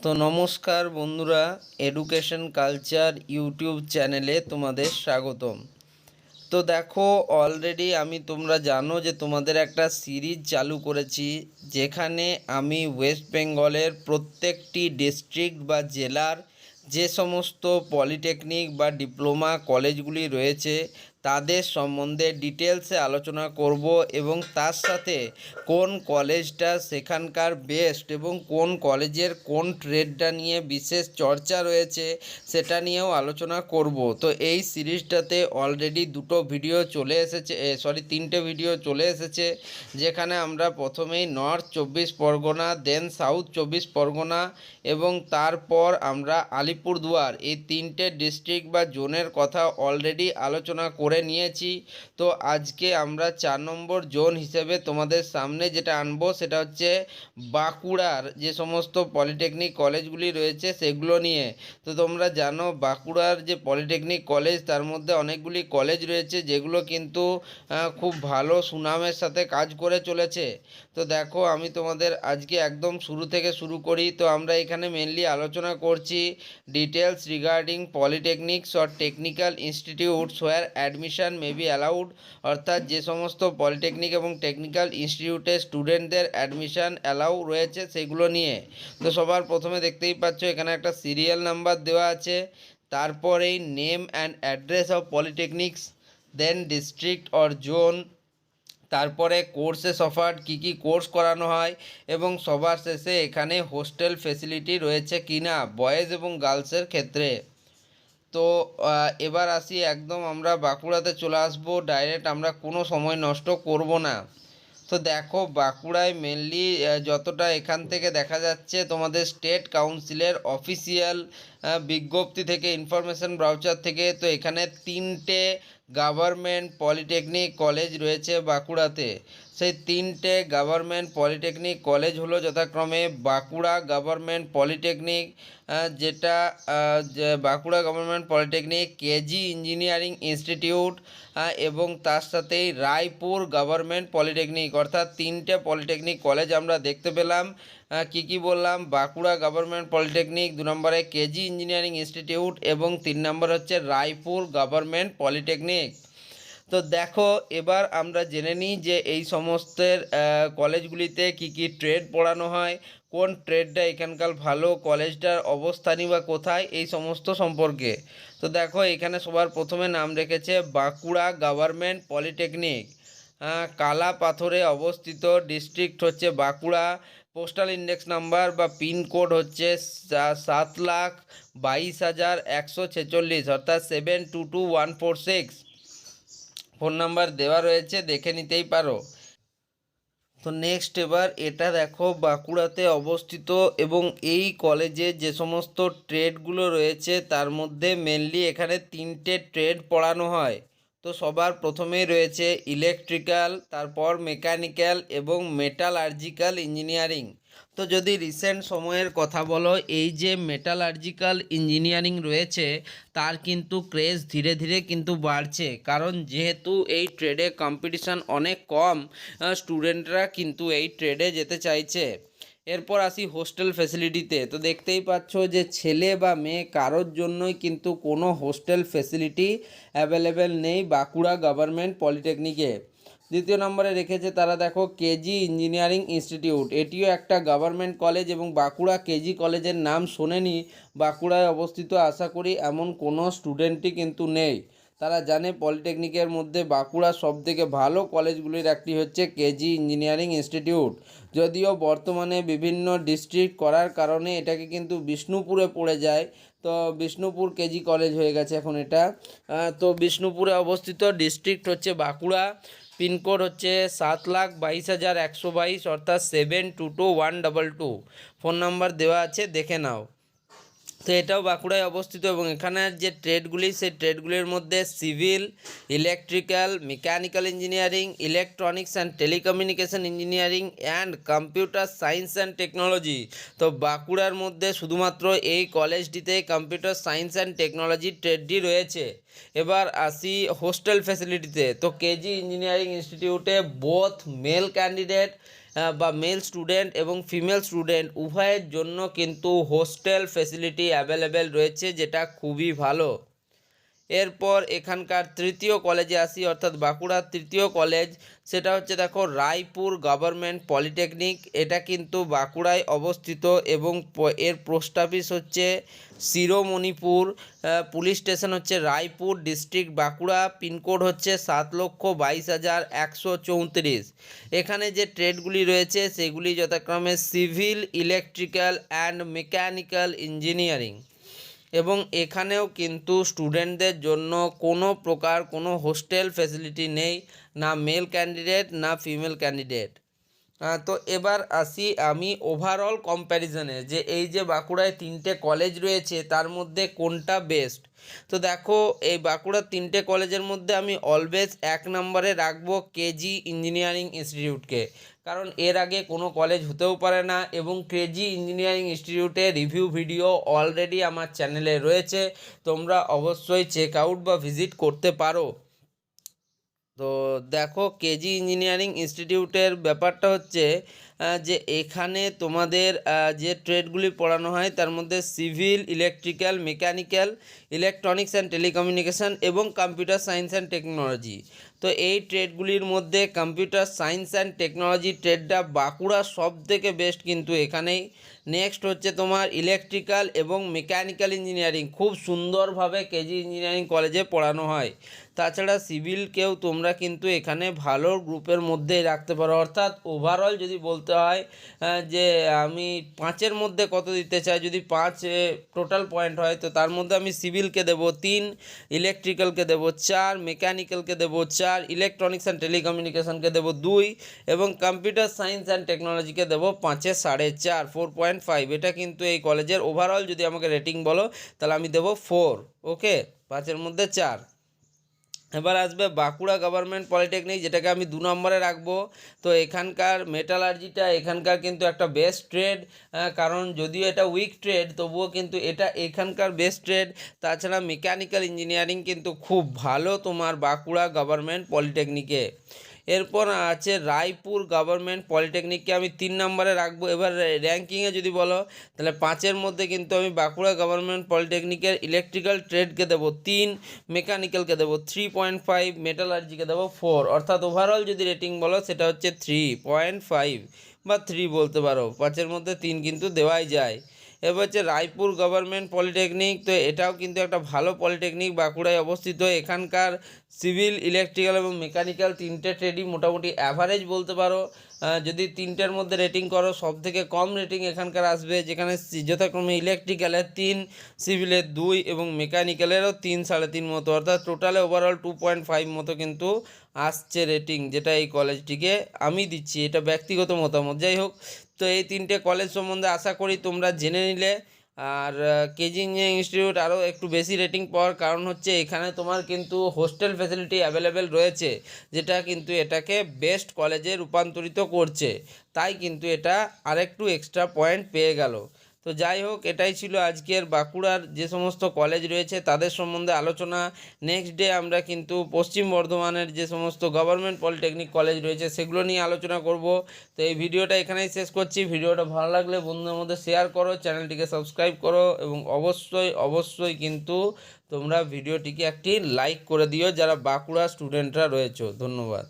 তো নমস্কার বন্ধুরা, এডুকেশন কালচার ইউটিউব চ্যানেলে তোমাদের স্বাগতম। তো দেখো, অলরেডি তোমরা জানো যে তোমাদের একটা সিরিজ চালু করেছি, যেখানে আমি ওয়েস্ট বেঙ্গলের প্রত্যেকটি ডিস্ট্রিক্ট বা জেলার যে সমস্ত পলিটেকনিক বা ডিপ্লোমা কলেজগুলি রয়েছে তাদের সম্বন্ধে ডিটেলসে আলোচনা করব, এবং তার সাথে কোন কলেজটা সেখানকার বেস্ট এবং কোন কলেজের কোন ট্রেডটা নিয়ে বিশেষ চর্চা রয়েছে সেটা নিয়েও আলোচনা করব। তো এই সিরিজটাতে অলরেডি তিনটে ভিডিও চলে এসেছে, যেখানে আমরা প্রথমেই নর্থ 24 পরগনা, দেন সাউথ 24 পরগনা এবং তারপর আমরা আলিপুরদুয়ার, এই তিনটে ডিস্ট্রিক্ট বা জোনের কথা অলরেডি আলোচনা করে নিয়েছি। তো আজকে আমরা 4 নম্বর জোন হিসেবে তোমাদের সামনে যেটা আনবো সেটা হচ্ছে বাঁকুড়ার যে সমস্ত পলিটেকনিক কলেজগুলি রয়েছে সেগুলো নিয়ে। তো তোমরা জানো বাঁকুড়ার যে পলিটেকনিক কলেজ, তার মধ্যে অনেকগুলি কলেজ রয়েছে যেগুলো কিন্তু খুব ভালো সুনামের সাথে কাজ করে চলেছে। তো দেখো, আমি তোমাদের আজকে একদম শুরু থেকে শুরু করি। তো আমরা এখানে মেনলি আলোচনা করছি details regarding polytechnics or technical institutes where admission may be allowed, অর্থাৎ যে সমস্ত পলিটেকনিক এবং টেকনিক্যাল ইনস্টিটিউটে স্টুডেন্টদের অ্যাডমিশন অ্যালাউ রয়েছে সেগুলো নিয়ে। তো সবার প্রথমে দেখতেই পাচ্ছ এখানে একটা সিরিয়াল নাম্বার দেওয়া আছে, তারপরেই name and address of polytechnics, then district or zone, তারপরে কোর্সেস অফার্ড, কী কী কোর্স করানো হয়, এবং সবার শেষে এখানে হোস্টেল ফেসিলিটি রয়েছে কিনা বয়েজ এবং গার্লসের ক্ষেত্রে। তো এবার আসি, একদম আমরা বাঁকুড়াতে চলে আসবো ডাইরেক্ট, আমরা কোনো সময় নষ্ট করব না। তো দেখো, বাঁকুড়ায় মেনলি যতটা এখান থেকে দেখা যাচ্ছে তোমাদের স্টেট কাউন্সিলের অফিসিয়াল বিজ্ঞপ্তি থেকে, ইনফরমেশন ব্রাউচার থেকে, তো এখানে তিনটে গভর্নমেন্ট পলিটেকনিক কলেজ রয়েছে বাঁকুড়াতে। সেই তিনটে গভর্নমেন্ট পলিটেকনিক কলেজ হলো যথাক্রমে বাঁকুড়া গভর্নমেন্ট পলিটেকনিক, যেটা Bankura government polytechnic, KG engineering institute, এবং তার সাথেই রায়পুর গভর্নমেন্ট পলিটেকনিক। অর্থাৎ তিনটে পলিটেকনিক কলেজ আমরা দেখতে পেলাম। কি কি বললাম? বাঁকুড়া গভর্নমেন্ট পলিটেকনিক, 2 নম্বরে কেজি ইঞ্জিনিয়ারিং ইনস্টিটিউট, এবং 3 নম্বর হচ্ছে রায়পুর গভর্নমেন্ট পলিটেকনিক। তো দেখো, এবার আমরা জেনে নিই যে এই সমস্তের কলেজগুলিতে কি কি ট্রেড পড়ানো হয়, কোন ট্রেডটা এখানকার ভালো, কলেজটার অবস্থানই বা কোথায়, এই সমস্ত সম্পর্কে। তো দেখো, এখানে সবার প্রথমে নাম রেখেছে বাঁকুড়া গভর্নমেন্ট পলিটেকনিক, কালা পাথরে অবস্থিত, ডিস্ট্রিক্ট হচ্ছে বাঁকুড়া, পোস্টাল ইন্ডেক্স নাম্বার বা পিনকোড হচ্ছে 7,22,146, অর্থাৎ 722146। ফোন নাম্বার দেওয়া রয়েছে, দেখে নিতেই পারো। তো নেক্সট, এবার এটা দেখো বাঁকুড়াতে অবস্থিত, এবং এই কলেজে যে সমস্ত ট্রেডগুলো রয়েছে তার মধ্যে মেনলি এখানে তিনটে ট্রেড পড়ানো হয়। তো সবার প্রথমেই রয়েছে ইলেকট্রিক্যাল, তারপর মেকানিক্যাল এবং মেটালার্জিক্যাল ইঞ্জিনিয়ারিং। তো যদি রিসেন্ট সময়ের কথা বলো, এই যে মেটালার্জিক্যাল ইঞ্জিনিয়ারিং রয়েছে তার কিন্তু ক্রেজ ধীরে ধীরে কিন্তু বাড়ছে, কারণ যেহেতু এই ট্রেডে কম্পিটিশান অনেক কম, স্টুডেন্টরা কিন্তু এই ট্রেডে যেতে চাইছে। এরপর আসি হোস্টেল ফেসিলিটিতে। তো দেখতেই পাচ্ছ যে ছেলে বা মেয়ে কারোর জন্যই কিন্তু কোনো হোস্টেল ফেসিলিটি অ্যাভেলেবেল নেই বাঁকুড়া গভর্নমেন্ট পলিটেকনিকে। দ্বিতীয় নম্বরে রেখেছে তারা, দেখো, কেজি ইঞ্জিনিয়ারিং ইনস্টিটিউট, এটিও একটা গভর্নমেন্ট কলেজ, এবং বাঁকুড়া কেজি কলেজের নাম শোনেনি বাঁকুড়ায় অবস্থিত আশা করি এমন কোনো স্টুডেন্টই কিন্তু নেই। তারা জানে পলিটেকনিকের মধ্যে বাঁকুড়ার সবথেকে ভালো কলেজগুলির একটি হচ্ছে কেজি ইঞ্জিনিয়ারিং ইনস্টিটিউট। যদিও বর্তমানে বিভিন্ন ডিস্ট্রিক্ট করার কারণে এটাকে কিন্তু বিষ্ণুপুরে পড়ে যায়, তো বিষ্ণুপুর কেজি কলেজ হয়ে গেছে এখন এটা। তো বিষ্ণুপুরে অবস্থিত, ডিস্ট্রিক্ট হচ্ছে বাঁকুড়া, পিনকোড হচ্ছে 7,22,122, অর্থাৎ 722122। ফোন নাম্বার দেওয়া আছে, দেখে নাও। তো এটাও বাঁকুড়ায় অবস্থিত, এবং এখানের যে ট্রেডগুলি সেই ট্রেডগুলির মধ্যে civil, electrical, mechanical engineering, electronics and telecommunication engineering and computer science and technology. তো বাঁকুড়ার মধ্যে শুধুমাত্র এই কলেজটিতে কম্পিউটার সায়েন্স অ্যান্ড টেকনোলজি ট্রেডটি রয়েছে। এবার আসি হোস্টেল ফ্যাসিলিটিতে। তো কেজি ইঞ্জিনিয়ারিং ইনস্টিটিউটে বোথ মেল ক্যান্ডিডেট বা মেল স্টুডেন্ট এবং ফিমেল স্টুডেন্ট উভয়ের জন্য কিন্তু হোস্টেল ফেসিলিটি অ্যাভেলেবেল রয়েছে, যেটা খুবই ভালো। এরপর এখানকার তৃতীয় কলেজে আসি, অর্থাৎ বাঁকুড়ার তৃতীয় কলেজ, সেটা হচ্ছে দেখো রায়পুর গভর্নমেন্ট পলিটেকনিক। এটা কিন্তু বাঁকুড়ায় অবস্থিত এবং এর পোস্ট অফিস হচ্ছে শিরোমণিপুর, পুলিশ স্টেশন হচ্ছে রায়পুর, ডিস্ট্রিক্ট বাঁকুড়া, পিনকোড হচ্ছে 7,22,134। এখানে যে ট্রেডগুলি রয়েছে সেগুলি যথাক্রমে civil, electrical and mechanical engineering. এবং এখানেও কিন্তু স্টুডেন্টদের জন্য কোনো প্রকার কোনো হোস্টেল ফেসিলিটি নেই, না মেল ক্যান্ডিডেট না ফিমেল ক্যান্ডিডেট। তো এবার আসি আমি ওভারঅল কম্প্যারিজনে, যে এই যে বাঁকুড়ায় তিনটে কলেজ রয়েছে তার মধ্যে কোনটা বেস্ট। তো দেখো এই বাঁকুড়ার তিনটে কলেজের মধ্যে আমি অলওয়েজ এক নম্বরে রাখবো কেজি ইঞ্জিনিয়ারিং ইনস্টিটিউটকে, কারণ এর আগে কোনো কলেজ হতেও পারে না, এবং কেজি ইঞ্জিনিয়ারিং ইনস্টিটিউটের রিভিউ ভিডিও অলরেডি আমার চ্যানেলে রয়েছে, তোমরা অবশ্যই চেক আউট বা ভিজিট করতে পারো। তো দেখো কেজি ইঞ্জিনিয়ারিং ইনস্টিটিউটের ব্যাপারটা হচ্ছে যে এখানে তোমাদের যে ট্রেডগুলি পড়ানো হয় তার মধ্যে civil, electrical, mechanical, electronics and telecommunication এবং কম্পিউটার সায়েন্স অ্যান্ড টেকনোলজি। তো এই ট্রেডগুলির মধ্যে কম্পিউটার সায়েন্স অ্যান্ড টেকনোলজি ট্রেডটা বাঁকুড়া সব থেকে বেস্ট কিন্তু এখানেই। নেক্সট হচ্ছে তোমার ইলেকট্রিক্যাল এবং মেকানিক্যাল ইঞ্জিনিয়ারিং, খুব সুন্দরভাবে কেজি ইঞ্জিনিয়ারিং কলেজে পড়ানো হয়। তাছাড়া সিভিলকেও তোমরা কিন্তু এখানে ভালো গ্রুপের মধ্যেই রাখতে পারো, অর্থাৎ ওভারঅল যদি বলতে হয় যে আমি 5-এর মধ্যে কত দিতে চাই, যদি 5 টোটাল পয়েন্ট হয় তো তার মধ্যে আমি সিভিলকে দেবো 3, ইলেকট্রিক্যালকে দেবো 4, মেকানিক্যালকে দেবো 4, ইলেকট্রনিক্স অ্যান্ড টেলিকমিউনিকেশনকে দেবো 2 এবং কম্পিউটার সায়েন্স অ্যান্ড টেকনোলজিকে দেবো 5-এ 4.5, 4.5। এটা কিন্তু এই কলেজের ওভারঅল যদি আমাকে রেটিং বলো তাহলে আমি দেবো 4। ওকে, 5-এর মধ্যে 4। এবার আসবে বাঁকুড়া গভর্নমেন্ট পলিটেকনিক, যেটাকে আমি 2 নম্বরে রাখবো। তো এখানকার মেটালার্জিটা এখানকার কিন্তু একটা বেস্ট ট্রেড, কারণ যদিও এটা উইক ট্রেড তবুও কিন্তু এটা এখানকার বেস্ট ট্রেড। তাছাড়া মেকানিক্যাল ইঞ্জিনিয়ারিং কিন্তু খুব ভালো তোমার বাঁকুড়া গভর্নমেন্ট পলিটেকনিকে। এরপর আছে রায়পুর গভর্নমেন্ট পলিটেকনিককে আমি 3 নম্বরে রাখবো। এবার র্যাঙ্কিংয়ে যদি বলো তাহলে 5-এর মধ্যে কিন্তু আমি বাঁকুড়া গভর্নমেন্ট পলিটেকনিকের ইলেকট্রিক্যাল ট্রেডকে দেবো 3, মেকানিক্যালকে দেবো 3.5, মেটালার্জিকে দেবো 4। অর্থাৎ ওভারঅল যদি রেটিং বলো সেটা হচ্ছে 3.5 বা 3 বলতে পারো, 5-এর মধ্যে 3 কিন্তু দেওয়াই যায়। এবার হচ্ছে রায়পুর গভর্নমেন্ট পলিটেকনিক, তো এটাও কিন্তু একটা ভালো পলিটেকনিক, বাঁকুড়ায় অবস্থিত। এখানকার সিভিল, ইলেকট্রিক্যাল এবং মেকানিক্যাল তিনটে ট্রেডই মোটামুটি অ্যাভারেজ বলতে পারো। যদি তিনটের মধ্যে রেটিং করো সব থেকে কম রেটিং এখানকার আসবে, যেখানে যথাক্রমে ইলেকট্রিক্যালের 3, সিভিলের 2 এবং মেকানিক্যালেরও 3, 3.5 মতো, অর্থাৎ টোটালে ওভারঅল 2.5 মতো কিন্তু আসছে রেটিং, যেটা এই কলেজটিকে আমি দিচ্ছি। এটা ব্যক্তিগত মতামত। যাই হোক, তো এই তিনটে কলেজ সম্বন্ধে আশা করি তোমরা জেনে নিলে। আর কেজি ইঞ্জিনিয়ারিং ইনস্টিটিউট আরও একটু বেশি রেটিং পাওয়ার কারণ হচ্ছে এখানে তোমার কিন্তু হোস্টেল ফ্যাসিলিটি অ্যাভেলেবেল রয়েছে, যেটা কিন্তু এটাকে বেস্ট কলেজে রূপান্তরিত করছে, তাই কিন্তু এটা আরেকটু এক্সট্রা পয়েন্ট পেয়ে গেল। তো যাই হোক, এটাই ছিল আজকের বাঁকুড়ার যে সমস্ত কলেজ রয়েছে তাদের সম্বন্ধে আলোচনা। নেক্সট ডে আমরা কিন্তু পশ্চিম বর্ধমানের যে সমস্ত গভর্নমেন্ট পলিটেকনিক কলেজ রয়েছে সেগুলো নিয়ে আলোচনা করব। তো এই ভিডিওটা এখানেই শেষ করছি। ভিডিওটা ভালো লাগলে বন্ধুদের মধ্যে শেয়ার করো, চ্যানেলটিকে সাবস্ক্রাইব করো এবং অবশ্যই কিন্তু তোমরা ভিডিওটিকে একটি লাইক করে দিও যারা বাঁকুড়া স্টুডেন্টরা রয়েছে। ধন্যবাদ।